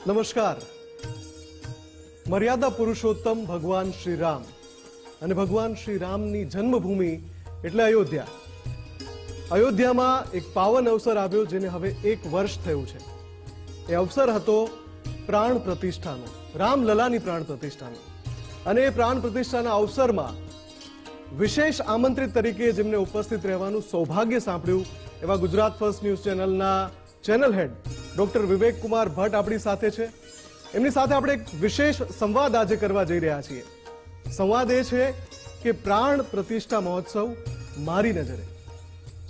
નમસ્કાર. મર્યાદા પુરુષોત્તમ ભગવાન શ્રી રામ અને ભગવાન શ્રી રામની જન્મભૂમિ એટલે અયોધ્યા. અયોધ્યામાં એક પાવન અવસર આવ્યો જેને હવે 1 વર્ષ થયું છે. એ અવસર હતો પ્રાણ પ્રતિષ્ઠાનો, રામલલાની પ્રાણ પ્રતિષ્ઠાનો. અને એ પ્રાણ પ્રતિષ્ઠાના અવસરમાં વિશેષ આમંત્રિત તરીકે જેમને ઉપસ્થિત રહેવાનું સૌભાગ્ય સાંપડ્યું એવા ગુજરાત ફર્સ્ટ ન્યૂઝ ચેનલના ચેનલ હેડ ડોક્ટર વિવેક કુમાર ભટ્ટ આપણી સાથે છે. એમની સાથે આપણે એક વિશેષ સંવાદ આજે કરવા જઈ રહ્યા છીએ. સંવાદ એ છે કે પ્રાણ પ્રતિષ્ઠા મહોત્સવ મારી નજરે.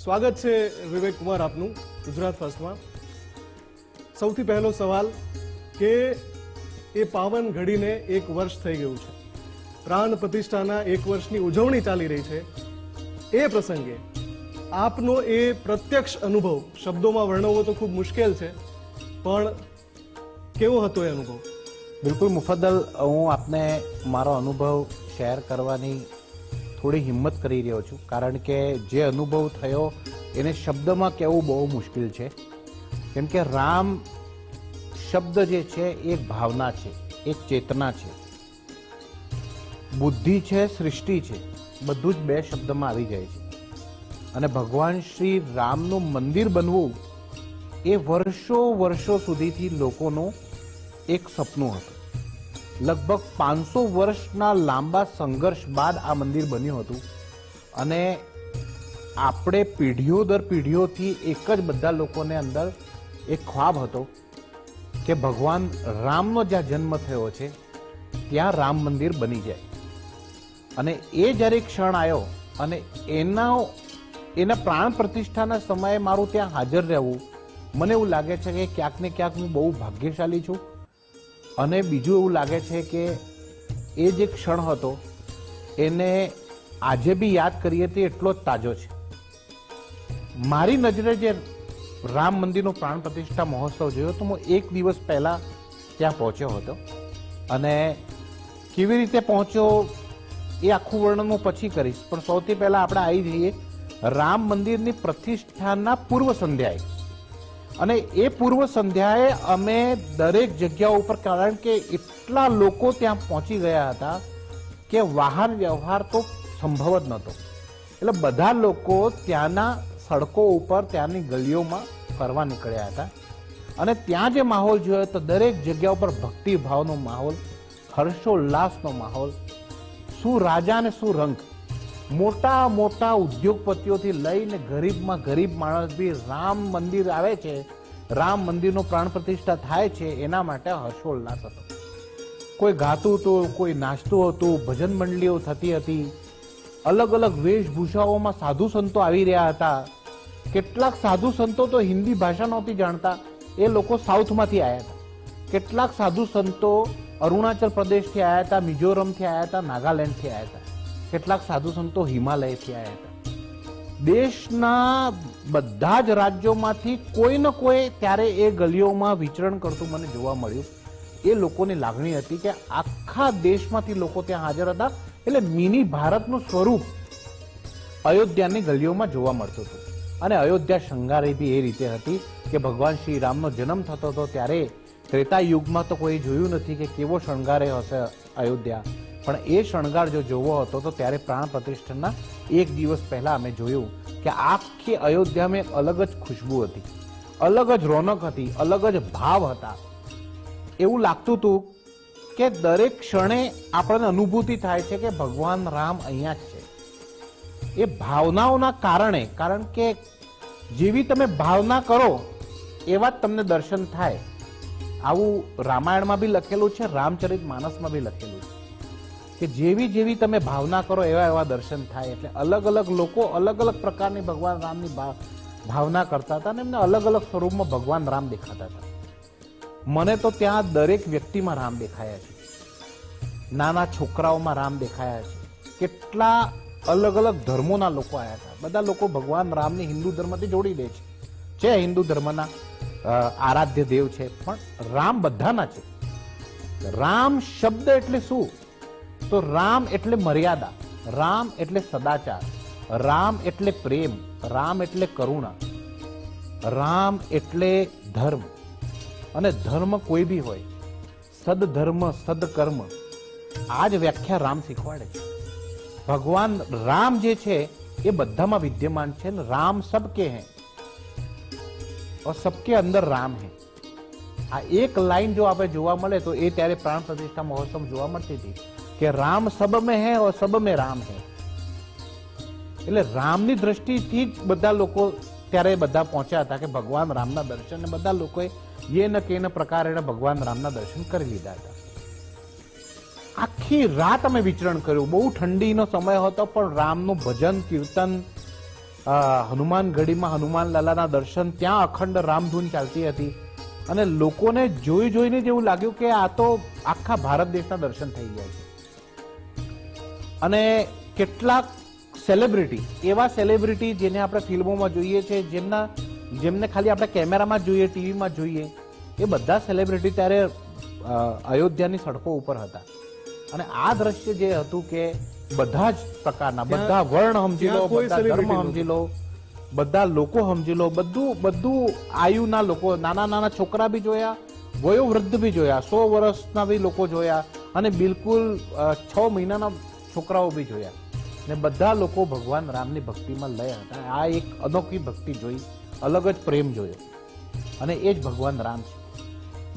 સ્વાગત છે વિવેક કુમાર આપનું ગુજરાત ફર્સ્ટમાં. સૌથી પહેલો સવાલ કે એ પાવન ઘડીને 1 વર્ષ થઈ ગયું છે, પ્રાણ પ્રતિષ્ઠાના 1 વર્ષની ઉજવણી ચાલી રહી છે. એ પ્રસંગે આપનો એ પ્રત્યક્ષ અનુભવ શબ્દોમાં વર્ણવવો તો ખૂબ મુશ્કેલ છે, પણ કેવો હતો એ અનુભવ? બિલકુલ મુફદ્દલ, હું આપને મારો અનુભવ શેર કરવાની થોડી હિંમત કરી રહ્યો છું, કારણ કે જે અનુભવ થયો એને શબ્દમાં કહેવું બહુ મુશ્કેલ છે. કેમ કે રામ શબ્દ જે છે એ ભાવના છે, એક ચેતના છે, બુદ્ધિ છે, સૃષ્ટિ છે, બધું જ 2 શબ્દમાં આવી જાય છે. અને ભગવાન શ્રી રામનું મંદિર બનવું એ વર્ષો સુધીથી લોકોનું એક સપનું હતું. લગભગ 500 વર્ષના લાંબા સંઘર્ષ બાદ આ મંદિર બન્યું હતું. અને આપણે પેઢીઓ દર પેઢીઓથી એક જ બધા લોકોને અંદર એક ખ્વાબ હતો કે ભગવાન રામનો જ્યાં જન્મ થયો છે ત્યાં રામ મંદિર બની જાય. અને એ જ્યારે ક્ષણ આવ્યો અને એના પ્રાણ પ્રતિષ્ઠાના સમયે મારું ત્યાં હાજર રહેવું, મને એવું લાગે છે કે ક્યાંક ને ક્યાંક હું બહુ ભાગ્યશાળી છું. અને બીજું એવું લાગે છે કે એ જે ક્ષણ હતો એને આજે બી યાદ કરીએ તો એટલો જ તાજો છે. મારી નજરે જે રામ મંદિરનો પ્રાણ પ્રતિષ્ઠા મહોત્સવ જોયો તો હું 1 દિવસ પહેલા ત્યાં પહોંચ્યો હતો. અને કેવી રીતે પહોંચ્યો એ આખું વર્ણન હું પછી કરીશ, પણ સૌથી પહેલા આપણે આવી જઈએ રામ મંદિરની પ્રતિષ્ઠાના પૂર્વ સંધ્યાએ. અને એ પૂર્વ સંધ્યાએ અમે દરેક જગ્યાઓ ઉપર, કારણ કે એટલા લોકો ત્યાં પહોંચી ગયા હતા કે વાહન વ્યવહાર તો સંભવ જ નહોતો. એટલે બધા લોકો ત્યાંના સડકો ઉપર, ત્યાંની ગલીઓમાં ફરવા નીકળ્યા હતા. અને ત્યાં જે માહોલ જોયો તો દરેક જગ્યા ઉપર ભક્તિભાવનો માહોલ, હર્ષોલ્લાસનો માહોલ, શું રાજા ને શું રંગ. મોટા મોટા ઉદ્યોગપતિઓથી લઈને ગરીબમાં ગરીબ માણસ બી રામ મંદિર આવે છે, રામ મંદિરનો પ્રાણ પ્રતિષ્ઠા થાય છે એના માટે હર્ષોલ્લાસ હતો. કોઈ ગાતું હતું, કોઈ નાચતું હતું, ભજન મંડળીઓ થતી હતી, અલગ અલગ વેશભૂષાઓમાં સાધુ સંતો આવી રહ્યા હતા. કેટલાક સાધુ સંતો તો હિન્દી ભાષા નહોતી જાણતા, એ લોકો સાઉથમાંથી આવ્યા હતા. કેટલાક સાધુ સંતો અરુણાચલ પ્રદેશથી આવ્યા હતા, મિઝોરમથી આવ્યા હતા, નાગાલેન્ડથી આવ્યા હતા. કેટલાક સાધુ સંતો હિમાલયથી આવ્યા હતા. દેશના બધા જ રાજ્યોમાંથી કોઈ ને કોઈ ત્યારે એ ગલીઓમાં વિચરણ કરતું મને જોવા મળ્યું. એ લોકોની લાગણી હતી કે આખા દેશમાંથી લોકો ત્યાં હાજર હતા. એટલે મિની ભારતનું સ્વરૂપ અયોધ્યાની ગલીઓમાં જોવા મળતું હતું. અને અયોધ્યા શણગારી બી એ રીતે હતી કે ભગવાન શ્રી રામનો જન્મ થતો હતો ત્યારે ત્રેતા યુગમાં તો કોઈ જોયું નથી કે કેવો શણગારે હશે અયોધ્યા. પણ એ શણગાર જો જોવો હતો તો ત્યારે પ્રાણ પ્રતિષ્ઠાના 1 દિવસ પહેલા અમે જોયું કે આખી અયોધ્યામાં એક અલગ જ ખુશ્બુ હતી, અલગ જ રોનક હતી, અલગ જ ભાવ હતા. એવું લાગતું હતું કે દરેક ક્ષણે આપણને અનુભૂતિ થાય છે કે ભગવાન રામ અહીંયા જ છે. એ ભાવનાઓના કારણે, કારણ કે જેવી તમે ભાવના કરો એવા જ તમને દર્શન થાય. આવું રામાયણમાં બી લખેલું છે, રામચરિત માનસમાં બી લખેલું છે કે જેવી જેવી તમે ભાવના કરો એવા એવા દર્શન થાય. એટલે અલગ અલગ લોકો અલગ અલગ પ્રકારની ભગવાન રામની ભાવના કરતા હતા અને એમને અલગ અલગ સ્વરૂપમાં ભગવાન રામ દેખાતા હતા. મને તો ત્યાં દરેક વ્યક્તિમાં રામ દેખાયા છે, નાના છોકરાઓમાં રામ દેખાયા છે. કેટલા અલગ અલગ ધર્મોના લોકો આવ્યા હતા. બધા લોકો ભગવાન રામની હિન્દુ ધર્મથી જોડી દે છે હિન્દુ ધર્મના આરાધ્ય દેવ છે, પણ રામ બધાના છે. રામ શબ્દ એટલે શું? તો રામ એટલે મર્યાદા, રામ એટલે સદાચાર, રામ એટલે પ્રેમ, રામ એટલે કરુણા, રામ એટલે ધર્મ. અને ધર્મ કોઈ બી હોય, સદધર્મ સદકર્મ, આ જ વ્યાખ્યા રામ શીખવાડે છે. ભગવાન રામ જે છે એ બધામાં વિદ્યમાન છે ને રામ સબકે હૈ और सबके अंदर राम है. આ એક લાઈન જો આપણે જોવા મળે તો એ ત્યારે પ્રાણ પ્રતિષ્ઠા મહોત્સવ જોવા મળતી હતી કે રામ સબ में है और सब में राम है. એટલે રામની દ્રષ્ટિથી જ બધા લોકો ત્યારે બધા પહોંચ્યા હતા કે ભગવાન રામના દર્શન બધા લોકોએ ये न કે પ્રકારે ભગવાન રામના દર્શન કરી લીધા હતા. આખી રાત અમે વિચરણ કર્યું. બહુ ઠંડીનો સમય હતો પણ રામનું ભજન કીર્તન, હનુમાન ગઢીમાં હનુમાન લાલાના દર્શન, ત્યાં અખંડ રામધૂન ચાલતી હતી અને લોકોને જોઈ જોઈને જ એવું લાગ્યું કે આ તો આખા ભારત દેશના દર્શન થઈ ગયા છે. અને કેટલાક સેલિબ્રિટી, એવા સેલિબ્રિટી જેને આપણે ફિલ્મોમાં જોઈએ છે, જેમને ખાલી આપણે કેમેરામાં જોઈએ, ટીવીમાં જોઈએ, એ બધા સેલિબ્રિટી ત્યારે અયોધ્યાની સડકો ઉપર હતા. અને આ દ્રશ્ય જે હતું કે બધા જ પ્રકારના, બધા વર્ણ સમજી લો, બધા ધર્મ સમજી લો, બધા લોકો સમજી લો, બધું આયુના લોકો, નાના નાના છોકરા બી જોયા, વયોવૃદ્ધ બી જોયા, 100 વર્ષના બી લોકો જોયા અને બિલકુલ 6 મહિનાના છોકરાઓ બી જોયા. ને બધા લોકો ભગવાન રામની ભક્તિમાં લય હતા. આ એક અનોખી ભક્તિ જોઈ, અલગ જ પ્રેમ જોયો અને એ જ ભગવાન રામ છે.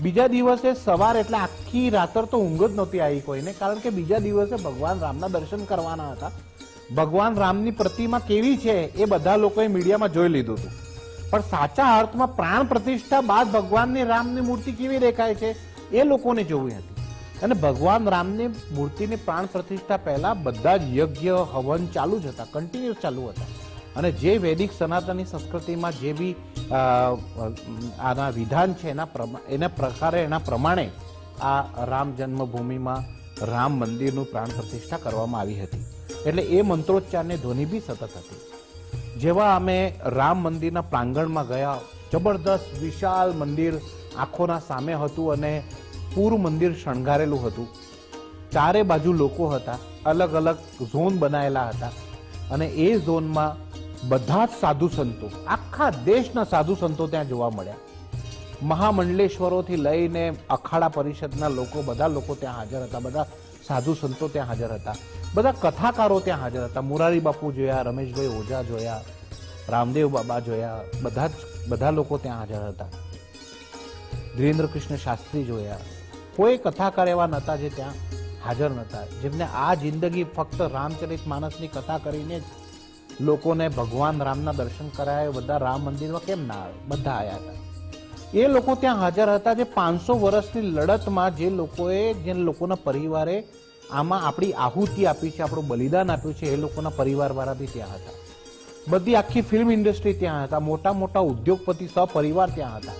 બીજા દિવસે સવાર એટલે આખી રાતર તો ઊંઘ જ નહોતી આવી કોઈને, કારણ કે બીજા દિવસે ભગવાન રામના દર્શન કરવાના હતા. ભગવાન રામની પ્રતિમા કેવી છે એ બધા લોકોએ મીડિયામાં જોઈ લીધું હતું, પણ સાચા અર્થમાં પ્રાણ પ્રતિષ્ઠા બાદ ભગવાનની રામની મૂર્તિ કેવી દેખાય છે એ લોકોને જોવી હતી. અને ભગવાન રામની મૂર્તિની પ્રાણ પ્રતિષ્ઠા પહેલા બધા જ યજ્ઞ હવન ચાલુ જ હતા, કન્ટિન્યુઅસ ચાલુ હતા. અને જે વૈદિક સનાતની સંસ્કૃતિમાં જે બી આના વિધાન છે એના પ્રકારે, એના પ્રમાણે આ રામ જન્મભૂમિમાં રામ મંદિરનું પ્રાણ પ્રતિષ્ઠા કરવામાં આવી હતી. એટલે એ મંત્રોચ્ચારની ધ્વનિ બી સતત હતી. જેવા અમે રામ મંદિરના પ્રાંગણમાં ગયા, જબરદસ્ત વિશાળ મંદિર આંખોના સામે હતું અને પૂરું મંદિર શણગારેલું હતું. ચારે બાજુ લોકો હતા, અલગ અલગ ઝોન બનાયેલા હતા અને એ ઝોનમાં બધા જ સાધુ સંતો, આખા દેશના સાધુ સંતો ત્યાં જોવા મળ્યા. મહામંડલેશ્વરોથી લઈને અખાડા પરિષદના લોકો, બધા લોકો ત્યાં હાજર હતા, બધા સાધુ સંતો ત્યાં હાજર હતા, બધા કથાકારો ત્યાં હાજર હતા. મુરારી બાપુ જોયા, રમેશભાઈ ઓઝા જોયા, રામદેવ બાબા જોયા, બધા લોકો ત્યાં હાજર હતા. ધીરેન્દ્ર કૃષ્ણ શાસ્ત્રી જોયા. કોઈ કથાકાર એવા નહોતા જે ત્યાં હાજર નહોતા, જેમને આ જિંદગી ફક્ત રામચરિત માનસની કથા કરીને જ લોકોને ભગવાન રામના દર્શન કરાય. બધા રામ મંદિરમાં કેમ ના આવે? બધા આવ્યા હતા. એ લોકો ત્યાં હાજર હતા જે 500 વર્ષની લડતમાં જે લોકોના પરિવારે આમાં આપણી આહુતિ આપી છે, આપણું બલિદાન આપ્યું છે, એ લોકોના પરિવારવાળા બી ત્યાં હતા. બધી આખી ફિલ્મ ઇન્ડસ્ટ્રી ત્યાં હતા, મોટા મોટા ઉદ્યોગપતિ સપરિવાર ત્યાં હતા,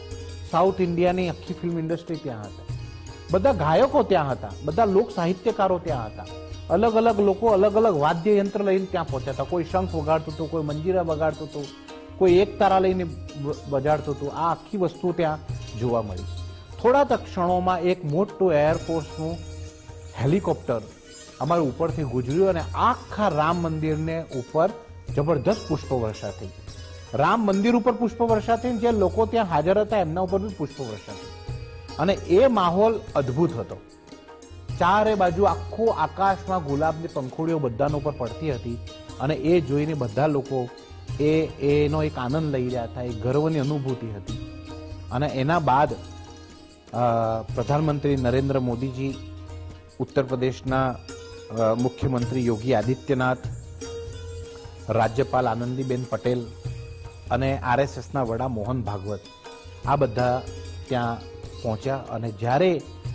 સાઉથ ઇન્ડિયાની આખી ફિલ્મ ઇન્ડસ્ટ્રી ત્યાં હતા, બધા ગાયકો ત્યાં હતા, બધા લોક સાહિત્યકારો ત્યાં હતા. અલગ અલગ લોકો અલગ અલગ વાદ્ય યંત્ર લઈને ત્યાં પહોંચ્યા હતા. કોઈ શંખ વગાડતું હતું, કોઈ મંજીરા વગાડતું હતું, કોઈ એક તારા લઈને બજાડતું હતું. આ આખી વસ્તુ ત્યાં જોવા મળી. થોડા જ ક્ષણોમાં એક મોટું એરફોર્સનું હેલિકોપ્ટર અમારા ઉપરથી ગુજર્યું અને આખા રામ મંદિરને ઉપર જબરદસ્ત પુષ્પવર્ષા થઈ. રામ મંદિર ઉપર પુષ્પવર્ષા થઈ, જે લોકો ત્યાં હાજર હતા એમના ઉપર બી પુષ્પવર્ષા થઈ. અને એ માહોલ અદ્ભુત હતો. ચારે બાજુ આખું આકાશમાં ગુલાબની પંખુડીઓ બધાનો ઉપર પડતી હતી અને એ જોઈને બધા લોકો એનો એક આનંદ લઈ રહ્યા હતા, એક ગર્વની અનુભૂતિ હતી. અને એના બાદ પ્રધાનમંત્રી નરેન્દ્ર મોદીજી, ઉત્તર પ્રદેશના મુખ્યમંત્રી યોગી આદિત્યનાથ, રાજ્યપાલ આનંદીબેન પટેલ અને RSSના વડા મોહન ભાગવત, આ બધા ત્યાં પહોંચ્યા. અને જ્યારે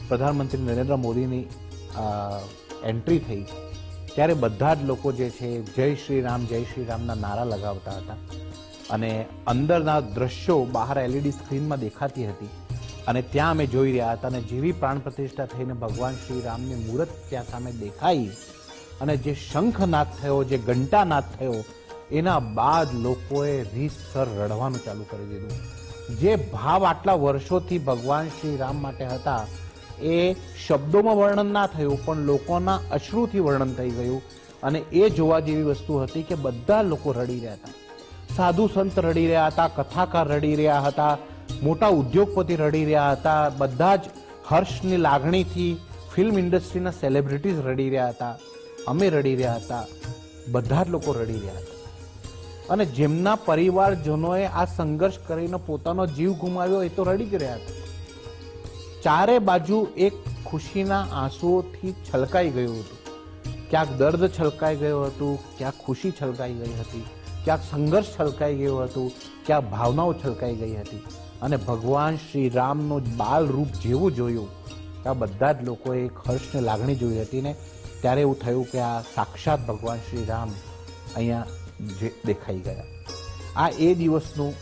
પ્રધાનમંત્રી નરેન્દ્ર મોદીની એન્ટ્રી થઈ ત્યારે બધા જ લોકો જે છે જય શ્રી રામના નારા લગાવતા હતા. અને અંદરના દ્રશ્યો બહાર LED સ્ક્રીનમાં દેખાતી હતી અને ત્યાં અમે જોઈ રહ્યા હતા. અને જેવી પ્રાણ પ્રતિષ્ઠા થઈને ભગવાન શ્રી રામની મૂર્ત ત્યાં સામે દેખાઈ અને જે શંખનાદ થયો, જે ઘંટાનાદ થયો, એના બાદ લોકોએ રીતસર રડવાનું ચાલુ કરી દીધું. જે ભાવ આટલા વર્ષોથી ભગવાન શ્રી રામ માટે હતા એ શબ્દોમાં વર્ણન ના થયું, પણ લોકોના અશ્રુથી વર્ણન થઈ ગયું. અને એ જોવા જેવી વસ્તુ હતી કે બધા લોકો રડી રહ્યા હતા. સાધુ સંત રડી રહ્યા હતા, કથાકાર રડી રહ્યા હતા, મોટા ઉદ્યોગપતિ રડી રહ્યા હતા, બધા જ હર્ષની લાગણીથી ફિલ્મ ઇન્ડસ્ટ્રીના સેલિબ્રિટીઝ રડી રહ્યા હતા, અમે રડી રહ્યા હતા, બધા જ લોકો રડી રહ્યા હતા. અને જેમના પરિવારજનોએ આ સંઘર્ષ કરીને પોતાનો જીવ ગુમાવ્યો એ તો રડી જ રહ્યા હતા. ચારે બાજુ એક ખુશીના આંસુઓથી છલકાઈ ગયું હતું. ક્યાંક દર્દ છલકાઈ ગયું હતું, ક્યાંક ખુશી છલકાઈ ગઈ હતી, ક્યાંક સંઘર્ષ છલકાઈ ગયું હતું, ક્યાંક ભાવનાઓ છલકાઈ ગઈ હતી. અને ભગવાન શ્રી રામનું બાલ રૂપ જેવું જોયું આ બધા જ લોકોએ એક હર્ષની લાગણી જોઈ હતી ને ત્યારે એવું થયું કે આ સાક્ષાત ભગવાન શ્રી રામ અહીંયા દેખાઈ ગયા. આ એ દિવસનું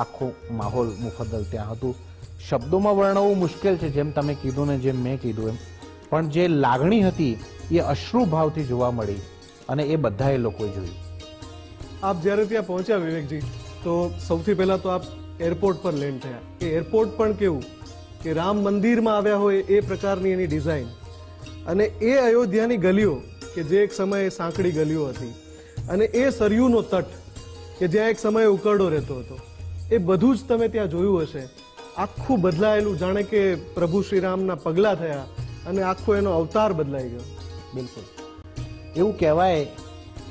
આખો માહોલ મુફદ્દલ ત્યાં હતું. શબ્દોમાં વર્ણવવું મુશ્કેલ છે, જેમ તમે કીધું ને જેમ મેં કીધું એમ, પણ જે લાગણી હતી એ અશ્રુભાવથી જોવા મળી અને એ બધાએ લોકોએ જોયું. આપ જ્યારે ત્યાં પહોંચ્યા વિવેકજી, તો સૌથી પહેલા તો આપ એરપોર્ટ પર લેન્ડ થયા. એ એરપોર્ટ પણ કેવું કે રામ મંદિરમાં આવ્યા હોય એ પ્રકારની એની ડિઝાઇન, અને એ અયોધ્યાની ગલીઓ કે જે એક સમયે સાંકડી ગલીઓ હતી, અને એ સરયુનો તટ કે જ્યાં એક સમયે ઉકરડો રહેતો હતો, એ બધું જ તમે ત્યાં જોયું હશે. આખું બદલાયેલું, જાણે કે પ્રભુ શ્રી રામના પગલા થયા અને આખો એનો અવતાર બદલાઈ ગયો. બિલકુલ એવું કહેવાય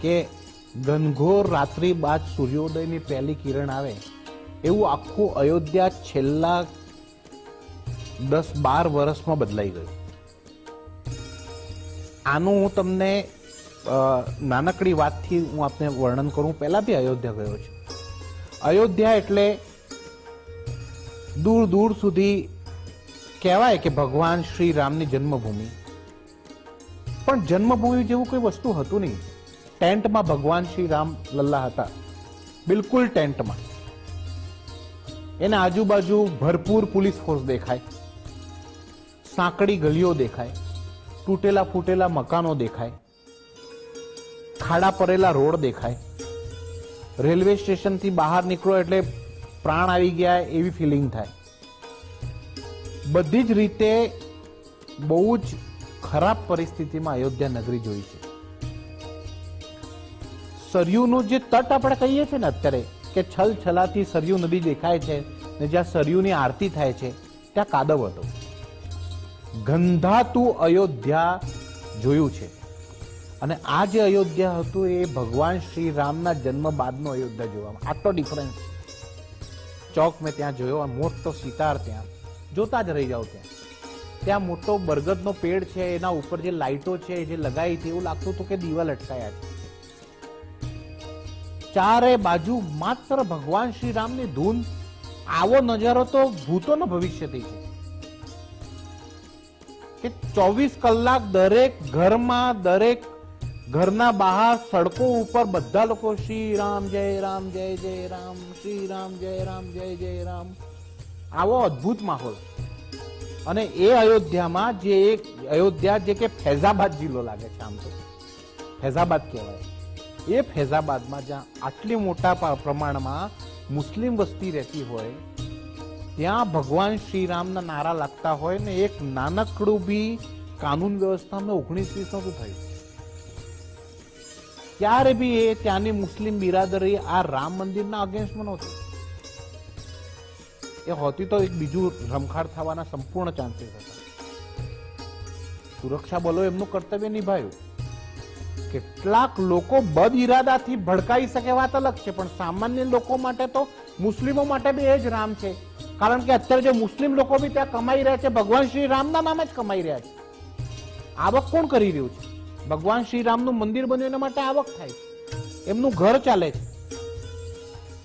કે ઘનઘોર રાત્રિ બાદ સૂર્યોદયની પહેલી કિરણ આવે એવું આખું અયોધ્યા છેલ્લા 10-12 વર્ષમાં બદલાઈ ગયું. આનું હું તમને નાનકડી વાતથી હું આપને વર્ણન કરું. પહેલા બી અયોધ્યા ગયો છું. અયોધ્યા એટલે દૂર દૂર સુધી કહેવાય કે ભગવાન શ્રી રામની જન્મભૂમિ, પણ જન્મભૂમિ જેવું કોઈ વસ્તુ હતું નહીં. ટેન્ટમાં ભગવાન શ્રી રામ લલ્લા હતા, બિલકુલ ટેન્ટમાં. એના આજુબાજુ ભરપૂર પોલીસ ફોર્સ દેખાય, સાંકડી ગલીઓ દેખાય, તૂટેલા ફૂટેલા મકાનો દેખાય, ખાડા પડેલા રોડ દેખાય. રેલવે સ્ટેશનથી બહાર નીકળો એટલે પ્રાણ આવી ગયા એવી ફિલિંગ થાય. બધી જ રીતે બહુ જ ખરાબ પરિસ્થિતિમાં અયોધ્યા નગરી જોઈ છે. સરયુનું જે તટ આપણે કહીએ છીએ ને અત્યારે કે છલછલાતી સરયુ નદી દેખાય છે ને જ્યાં સરયુની આરતી થાય છે ત્યાં કાદવ હતો. ગંધાતું અયોધ્યા જોયું છે. અને આ જે અયોધ્યા હતું એ ભગવાન શ્રી રામના જન્મ બાદનો અયોધ્યા જોવામાં આટલો ડિફરન્સ. ચોક મેં ત્યાં જોયો, મોટો સિતાર ત્યાં જોતા જ રહી જાવ. ત્યાં મોટો બરગદનો પેડ છે, એના ઉપર જે લાઈટો છે જે લગાવી હતી એવું લાગતું હતું કે દીવા લટકાયા છે. ચારે બાજુ માત્ર ભગવાન શ્રી રામની ધૂન. આવો નજારો તો ભૂતોનો ભવિષ્યથી છે કે 24 કલાક દરેક ઘરમાં, દરેક ઘરના બહાર, સડકો ઉપર બધા લોકો શ્રી રામ જય રામ જય જય રામ, શ્રી રામ જય રામ જય જય રામ. આવો અદ્ભુત માહોલ. અને એ અયોધ્યામાં જે એક અયોધ્યા જે કે ફૈઝાબાદ જિલ્લો લાગે છે, આમ તો ફૈઝાબાદ કહેવાય, એ ફૈઝાબાદમાં જ્યાં આટલી મોટા પ્રમાણમાં મુસ્લિમ વસ્તી રહેતી હોય ત્યાં ભગવાન શ્રી રામના નારા લાગતા હોય ને એક નાનકડું બી કાનૂન વ્યવસ્થામાં 1920 નહોતું થયું. ત્યારે બી એ ત્યાંની મુસ્લિમ બિરાદરી આ રામ મંદિરના અગેન્સ્ટમાં નહોતી. એ હોતી તો એક બીજું રમખાડ થવાના સંપૂર્ણ ચાન્સીસ હતા. સુરક્ષા બલો એમનું કર્તવ્ય નિભાવ્યું. કેટલાક લોકો બદ ઇરાદાથી ભડકાઈ શકે વાત અલગ છે, પણ સામાન્ય લોકો માટે તો, મુસ્લિમો માટે બી એ જ રામ છે. કારણ કે અત્યારે જે મુસ્લિમ લોકો બી ત્યાં કમાઈ રહ્યા છે ભગવાન શ્રી રામના નામે જ કમાઈ રહ્યા છે. આવક કોણ કરી રહ્યું છે? ભગવાન શ્રી રામનું મંદિર બન્યું એના માટે આવક થાય છે, એમનું ઘર ચાલે છે.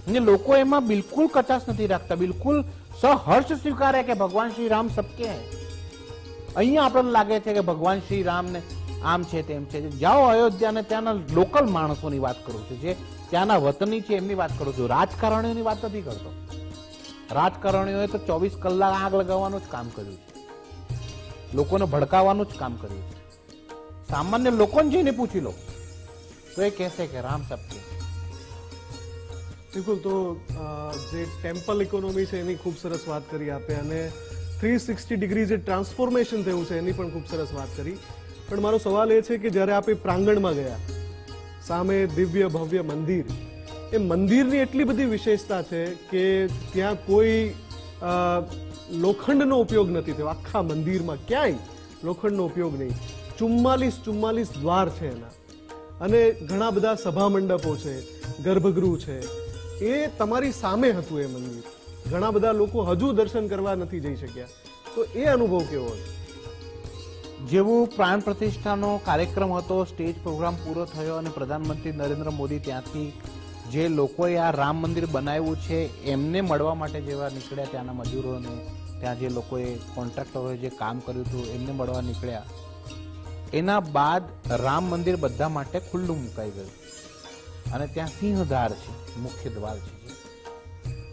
અને લોકો એમાં બિલકુલ કચાશ નથી રાખતા, બિલકુલ સહર્ષ સ્વીકારે કે ભગવાન શ્રી રામ સબકે હૈ. અહીંયા આપણને લાગે છે કે ભગવાન શ્રી રામને આમ છે તેમ છે. જાઓ અયોધ્યા ને ત્યાંના લોકલ માણસોની વાત કરું છું, જે ત્યાંના વતની છે એમની વાત કરું છું. રાજકારણીઓની વાત નથી કરતો. રાજકારણીઓએ તો 24 કલાક આગ લગાવવાનું જ કામ કર્યું છે, લોકોને ભડકાવવાનું જ કામ કર્યું છે. સામાન્ય લોકોને જઈને પૂછી લો તો એ કહેશે કે રામ સબકે. બિલકુલ. તો જે ટેમ્પલ ઇકોનોમી છે એની ખૂબ સરસ વાત કરી આપે, અને 360 ડિગ્રી જે ટ્રાન્સફોર્મેશન થયું છે એની પણ ખૂબ સરસ વાત કરી. પણ મારો સવાલ એ છે કે જ્યારે આપણે પ્રાંગણમાં ગયા, સામે દિવ્ય ભવ્ય મંદિર, એ મંદિરની એટલી બધી વિશેષતા છે કે ત્યાં કોઈ લોખંડનો ઉપયોગ નથી થયો આખા મંદિરમાં, ક્યાંય લોખંડનો ઉપયોગ નહીં. 44 દ્વાર છે એના, અને ઘણા બધા સભા મંડપો છે, ગર્ભગૃહ છે. એ તમારી સામે હતું એ મંદિર. ઘણા બધા લોકો હજુ દર્શન કરવા નથી જઈ શક્યા. તો એ અનુભવ કેવો હતો? જેવું પ્રાણ પ્રતિષ્ઠાનો કાર્યક્રમ હતો, સ્ટેજ પ્રોગ્રામ પૂરો થયો અને પ્રધાનમંત્રી નરેન્દ્ર મોદી ત્યાંથી જે લોકોએ આ રામ મંદિર બનાવ્યું છે એમને મળવા માટે જેવા નીકળ્યા, ત્યાંના મજૂરોને, ત્યાં જે લોકોએ કોન્ટ્રાક્ટરોએ જે કામ કર્યું હતું એમને મળવા નીકળ્યા, એના બાદ રામ મંદિર બધા માટે ખુલ્લું મુકાઈ ગયું. અને ત્યાં સિંહદ્વાર છે, મુખ્ય દ્વાર છે,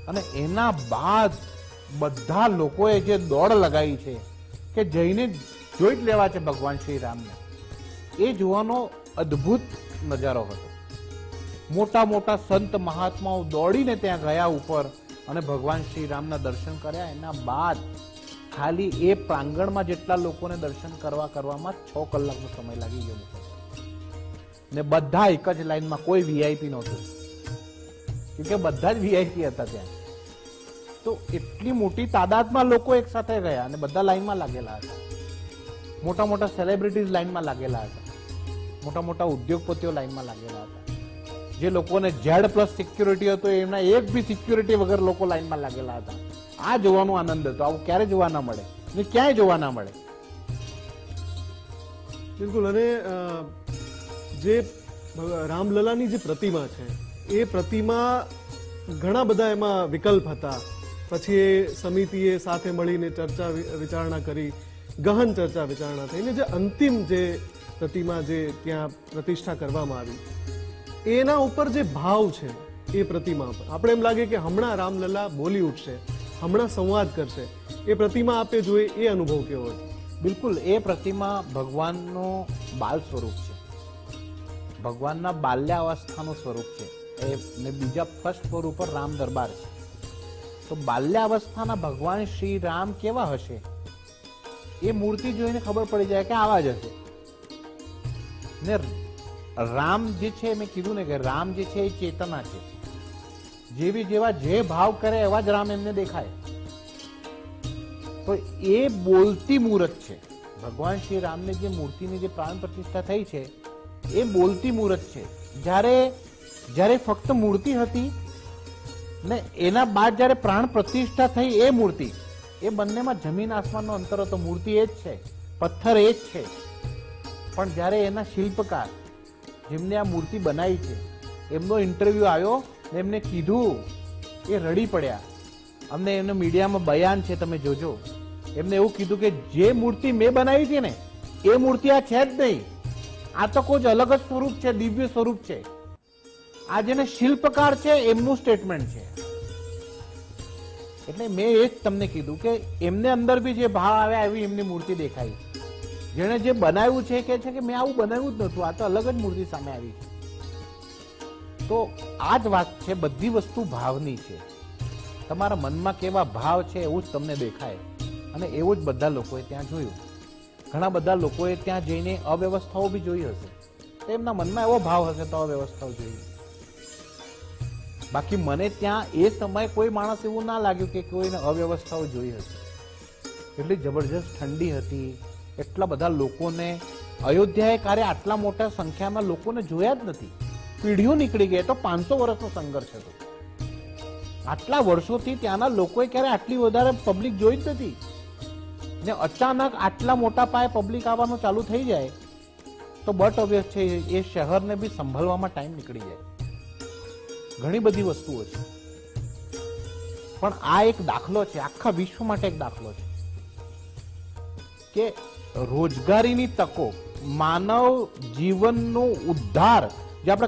અને એના બાદ બધા લોકોએ જે દોડ લગાવી છે કે જઈને જોઈ જ લેવા છે ભગવાન શ્રી રામને, એ જોવાનો અદ્ભુત નજારો હતો. મોટા મોટા સંત મહાત્માઓ દોડીને ત્યાં ગયા ઉપર અને ભગવાન શ્રી રામના દર્શન કર્યા. એના બાદ ખાલી એ પ્રાંગણમાં જેટલા લોકોને દર્શન કરવામાં 6 કલાકનો સમય લાગી ગયો ને બધા એક જ લાઈનમાં, કોઈ વીઆઈપી નહોતું, કેમકે બધા જ વીઆઈપી હતા ત્યાં. તો એટલી મોટી તાદાદમાં લોકો એક સાથે ગયા અને બધા લાઈનમાં લાગેલા હતા. મોટા મોટા સેલિબ્રિટીઝ લાઈનમાં લાગેલા હતા, મોટા મોટા ઉદ્યોગપતિઓ લાઈનમાં લાગેલા હતા. જે લોકોને Z+ સિક્યુરિટી હતો એમના એક બી સિક્યુરિટી વગર લોકો લાઈનમાં લાગેલા હતા. આ જોવાનો આનંદ હતો. આવું ક્યારે જોવા ના મળે ને ક્યાંય જોવા ના મળે. બિલકુલ. અને જે રામલલાની જે પ્રતિમા છે એ પ્રતિમા ઘણા બધા એમાં વિકલ્પ હતા. પછી એ સમિતિએ સાથે મળીને ચર્ચા વિચારણા કરી, ગહન ચર્ચા વિચારણા થઈને જે અંતિમ જે પ્રતિમા જે ત્યાં પ્રતિષ્ઠા કરવામાં આવી, એના ઉપર જે ભાવ છે એ પ્રતિમા પર આપણે એમ લાગે કે હમણાં રામલલા બોલી ઉઠશે, હમણાં સંવાદ કરશે. એ પ્રતિમા આપે જોઈએ, એ અનુભવ કેવો હતો? બિલકુલ. એ પ્રતિમા ભગવાનનો બાલ સ્વરૂપ છે, ભગવાનના બાલ્યાવસ્થાનું સ્વરૂપ છે. ને બીજા ફર્સ્ટ ફ્લોર ઉપર રામ દરબાર છે. તો બાલ્યાવસ્થાના ભગવાન શ્રી રામ કેવા હશે એ મૂર્તિ જોઈને ખબર પડી જાય કે આવા જ હશે. ને રામ જે છે, મેં કીધું ને કે રામ જે છે એ ચેતના છે. જેવી જેવા જે ભાવ કરે એવા જ રામ એમને દેખાય. તો એ બોલતી મૂર્ત છે. ભગવાન શ્રી રામને જે મૂર્તિની જે પ્રાણ પ્રતિષ્ઠા થઈ છે એ બોલતી મૂર્ત છે. જ્યારે ફક્ત મૂર્તિ હતી ને એના બાદ જ્યારે પ્રાણ પ્રતિષ્ઠા થઈ એ મૂર્તિ, એ બંનેમાં જમીન આસમાનનો અંતર હતો. મૂર્તિ એ જ છે, પથ્થર એ જ છે, પણ જ્યારે એના શિલ્પકાર જેમને આ મૂર્તિ બનાવી છે એમનો ઇન્ટરવ્યુ આવ્યો ને એમને કીધું, એ રડી પડ્યા. અમને એમનો મીડિયામાં બયાન છે, તમે જોજો. એમને એવું કીધું કે જે મૂર્તિ મેં બનાવી છે ને એ મૂર્તિ આ છે જ નહીં, આ તો કોઈ અલગ જ સ્વરૂપ છે, દિવ્ય સ્વરૂપ છે. આ જેને શિલ્પકાર છે એમનું સ્ટેટમેન્ટ છે. એટલે મેં એ જ તમને કીધું કે એમને અંદર બી જે ભાવ આવ્યા એવી એમની મૂર્તિ દેખાઈ. જેને જે બનાવ્યું છે કે છે કે મેં આવું બનાવ્યું જ નહોતું, આ તો અલગ જ મૂર્તિ સામે આવી છે. તો આ જ વાત છે, બધી વસ્તુ ભાવની છે. તમારા મનમાં કેવા ભાવ છે એવું જ તમને દેખાય. અને એવું જ બધા લોકોએ ત્યાં જોયું. ઘણા બધા લોકોએ ત્યાં જઈને અવ્યવસ્થાઓ બી જોઈ હશે. તો એમના મનમાં એવો ભાવ હશે તો અવ્યવસ્થાઓ જોઈ. બાકી મને ત્યાં એ સમયે કોઈ માણસ એવું ના લાગ્યું કે કોઈને અવ્યવસ્થાઓ જોઈ હશે. એટલી જબરજસ્ત ઠંડી હતી. એટલા બધા લોકોને અયોધ્યાએ ક્યારે આટલા મોટા સંખ્યામાં લોકોને જોયા જ નથી. પીઢીઓ નીકળી ગઈ. તો 500 વર્ષનો સંઘર્ષ હતો. આટલા વર્ષોથી ત્યાંના લોકોએ ક્યારે આટલી વધારે પબ્લિક જોઈ જ નથી. ને અચાનક આટલા મોટા પાયે પબ્લિક આવવાનું ચાલુ થઈ જાય તો બટ ઓબ્વિયસ છે એ શહેરને બી સંભાળવામાં ટાઈમ નીકળી જાય. ઘણી બધી વસ્તુઓ છે, પણ આ એક દાખલો છે, આખા વિશ્વ માટે એક દાખલો છે કે રોજગારીની તકો, માનવ જીવનનો ઉદ્ધાર. જે આપણે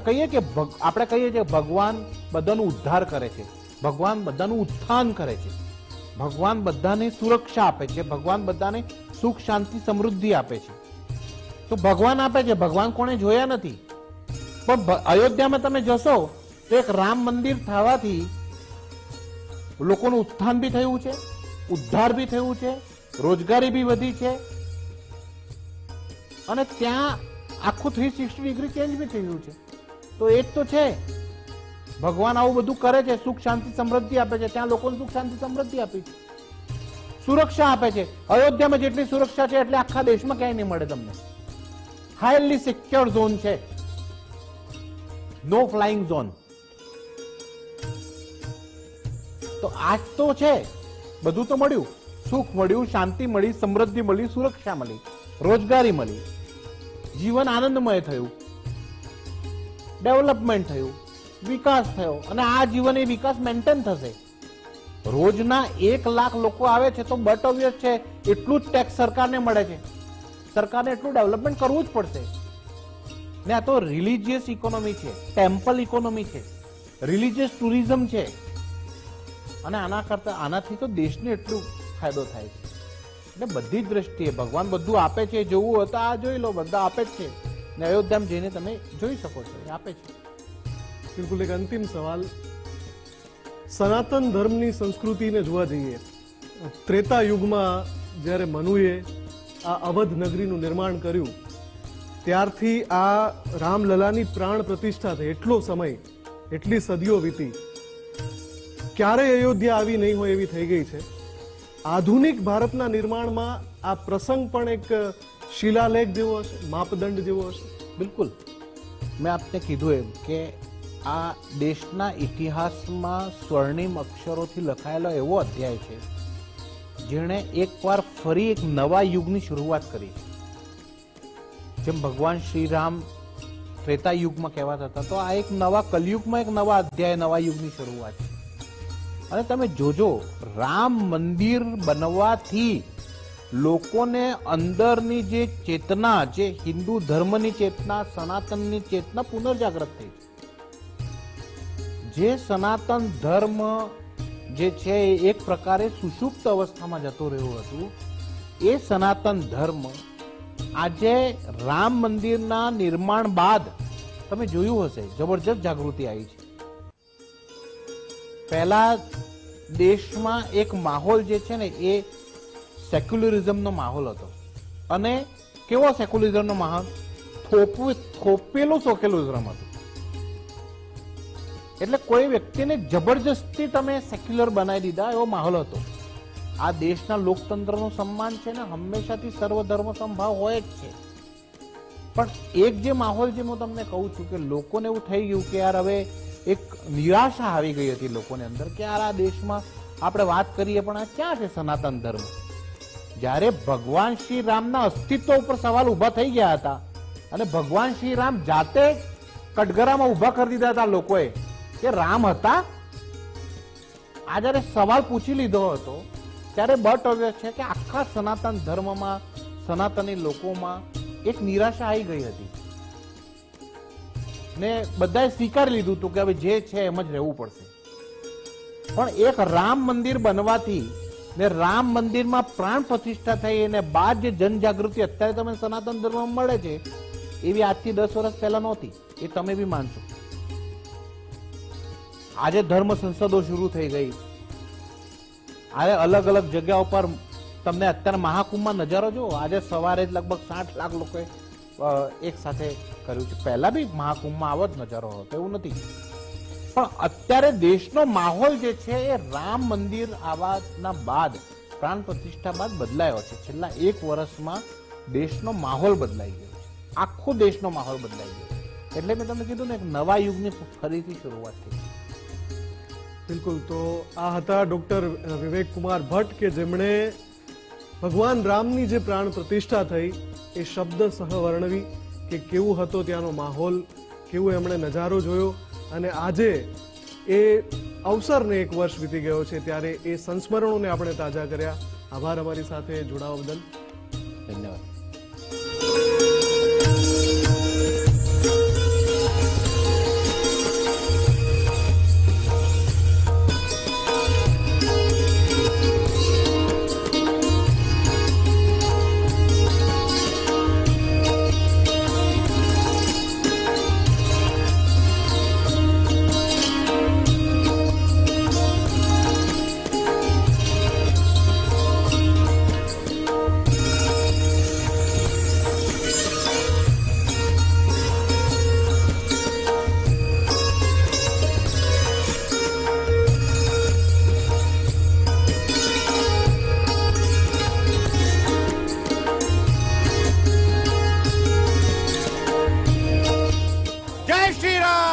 કહીએ કે ભગવાન બધાનું ઉદ્ધાર કરે છે, ભગવાન બધાનું ઉત્થાન કરે છે, ભગવાન બધાને સુરક્ષા આપે છે, ભગવાન બધાને સુખ શાંતિ સમૃદ્ધિ આપે છે. તો ભગવાન આપે છે, ભગવાન કોણે જોયા નથી. પણ અયોધ્યામાં તમે જશો તો એક રામ મંદિર થવાથી લોકોનું ઉત્થાન બી થયું છે, ઉદ્ધાર બી થયું છે, રોજગારી બી વધી છે, અને ત્યાં આખું 360 ડિગ્રી ચેન્જ બી થયું છે. તો એ જ તો છે ભગવાન આવું બધું કરે છે, સુખ શાંતિ સમૃદ્ધિ આપે છે, ત્યાં લોકોને સુખ શાંતિ સમૃદ્ધિ આપી છે, સુરક્ષા આપે છે. અયોધ્યામાં જેટલી સુરક્ષા છે એટલે આખા દેશમાં ક્યાંય નહીં મળે તમને. હાઈલી સિક્યોર ઝોન છે, નો ફ્લાઇંગ ઝોન. તો આજ તો છે, બધું તો મળ્યું, સુખ મળ્યું, શાંતિ મળી, સમૃદ્ધિ મળી, સુરક્ષા મળી, રોજગારી મળી, જીવન આનંદમય થયું, ડેવલપમેન્ટ થયું, વિકાસ થયો, અને આ જીવન એ વિકાસ મેન્ટેન થશે. રોજના 1 લાખ લોકો આવે છે તો બટ ઓબ્વિયસ છે એટલું જ ટેક્સ સરકારને મળે છે, સરકારને એટલું ડેવલપમેન્ટ કરવું જ પડશે. ને આ તો રિલિજિયસ ઇકોનોમી છે, ટેમ્પલ ઇકોનોમી છે, રિલિજિયસ ટુરિઝમ છે, અને આનાથી તો દેશને એટલું ફાયદો થાય છે. એટલે બધી જ દ્રષ્ટિએ ભગવાન બધું આપે છે. જોવું હોય તો આ જોઈ લો, બધા આપે જ છે. ને અયોધ્યામાં જઈને તમે જોઈ શકો છો, એ આપે છે. બિલકુલ. એક અંતિમ સવાલ, સનાતન ધર્મની સંસ્કૃતિને જોવા જઈએ, ત્રેતા યુગમાં જ્યારે મનુએ આ અવધ નગરીનું નિર્માણ કર્યું, ત્યારથી આ રામલલાની પ્રાણ પ્રતિષ્ઠા થઈ, એટલો સમય, એટલી સદીઓ વીતી, ક્યારેય અયોધ્યા આવી નહીં હોય એવી થઈ ગઈ છે. આધુનિક ભારતના નિર્માણમાં આ પ્રસંગ પણ એક શિલાલેખ જેવો હશે, માપદંડ જેવો હશે. બિલકુલ. મેં આપને કીધું એમ કે આ દેશના ઇતિહાસમાં સ્વર્ણિમ અક્ષરોથી લખાયેલો એવો અધ્યાય છે જેણે એકવાર ફરી એક નવા યુગની શરૂઆત કરી. જેમ ભગવાન શ્રી રામ ત્રેતા યુગમાં કહેવાતા હતા, તો આ એક નવા કલયુગમાં એક નવા અધ્યાય, નવા યુગની શરૂઆત છે. અને તમે જોજો, રામ મંદિર બનવાથી લોકોને અંદરની જે ચેતના, જે હિન્દુ ધર્મની ચેતના, સનાતનની ચેતના પુનર્જાગૃત થઈ છે. જે સનાતન ધર્મ જે છે એ એક પ્રકારે સુષુપ્ત અવસ્થામાં જતો રહ્યો હતું, એ સનાતન ધર્મ આજે રામ મંદિરના નિર્માણ બાદ તમે જોયું હશે જબરજસ્ત જાગૃતિ આવી છે. પહેલા દેશમાં એક માહોલ જે છે ને એ સેક્યુલરિઝમનો માહોલ હતો. અને કેવો સેક્યુલરિઝમનો માહોલ? થોપેલું સેક્યુલરિઝમ હતું. એટલે કોઈ વ્યક્તિને જબરજસ્તી તમે સેક્યુલર બનાવી દીધા એવો માહોલ હતો. આ દેશના લોકતંત્રનું સન્માન છે ને હંમેશાથી સર્વધર્મ સમભાવ હોય જ છે. પણ એક જે માહોલ જે હું તમને કહું છું કે લોકોને એવું થઈ ગયું કે યાર હવે એક નિરાશા આવી ગઈ હતી લોકોને અંદર કે યાર આ દેશમાં આપણે વાત કરીએ પણ આ ક્યાં છે સનાતન ધર્મ? જ્યારે ભગવાન શ્રી રામના અસ્તિત્વ ઉપર સવાલ ઉભા થઈ ગયા હતા અને ભગવાન શ્રી રામ જાતે કટઘરામાં ઉભા કરી દીધા હતા લોકોએ કે રામ હતા, આ જયારે સવાલ પૂછી લીધો હતો ત્યારે બટ ઓબ્વિયસ છે કે આખા સનાતન ધર્મમાં, સનાતની લોકોમાં એક નિરાશા આવી ગઈ હતી ને બધાએ સ્વીકારી લીધું હતું કે હવે જે છે એમ જ રહેવું પડશે. પણ એક રામ મંદિર બનવાથી ને રામ મંદિરમાં પ્રાણ પ્રતિષ્ઠા થઈ અને બાદ જે જનજાગૃતિ અત્યારે તમે સનાતન ધર્મમાં મળે છે એવી આજથી 10 વર્ષ પહેલા નહોતી, એ તમે બી માનશો. આજે ધર્મ સંસદો શરૂ થઈ ગઈ. આજે અલગ અલગ જગ્યા ઉપર તમને અત્યારે મહાકુંભમાં નજારો જુઓ. આજે સવારે જ લગભગ 60 લાખ લોકોએ એક સાથે કર્યું છે. પહેલા બી મહાકુંભમાં આવો જ નજારો હતો, એવું નથી. પણ અત્યારે દેશનો માહોલ જે છે એ રામ મંદિર આવવાના બાદ, પ્રાણ પ્રતિષ્ઠા બાદ બદલાયો છે. છેલ્લા 1 વર્ષમાં દેશનો માહોલ બદલાઈ ગયો છે, આખો દેશનો માહોલ બદલાઈ ગયો. એટલે મેં તમને કીધું ને એક નવા યુગની ફરીથી શરૂઆત થઈ. બિલકુલ. તો આ હતા ડોક્ટર વિવેક કુમાર ભટ્ટ કે જેમણે ભગવાન રામની જે પ્રાણ પ્રતિષ્ઠા થઈ એ શબ્દ સહ વર્ણવી કે કેવું હતો ત્યાંનો માહોલ, કેવું એમણે નજારો જોયો. અને આજે એ અવસરને 1 વર્ષ વીતી ગયો છે ત્યારે એ સંસ્મરણોને આપણે તાજા કર્યા. આભાર અમારી સાથે જોડાવા બદલ. ધન્યવાદ. શ્રી રામ.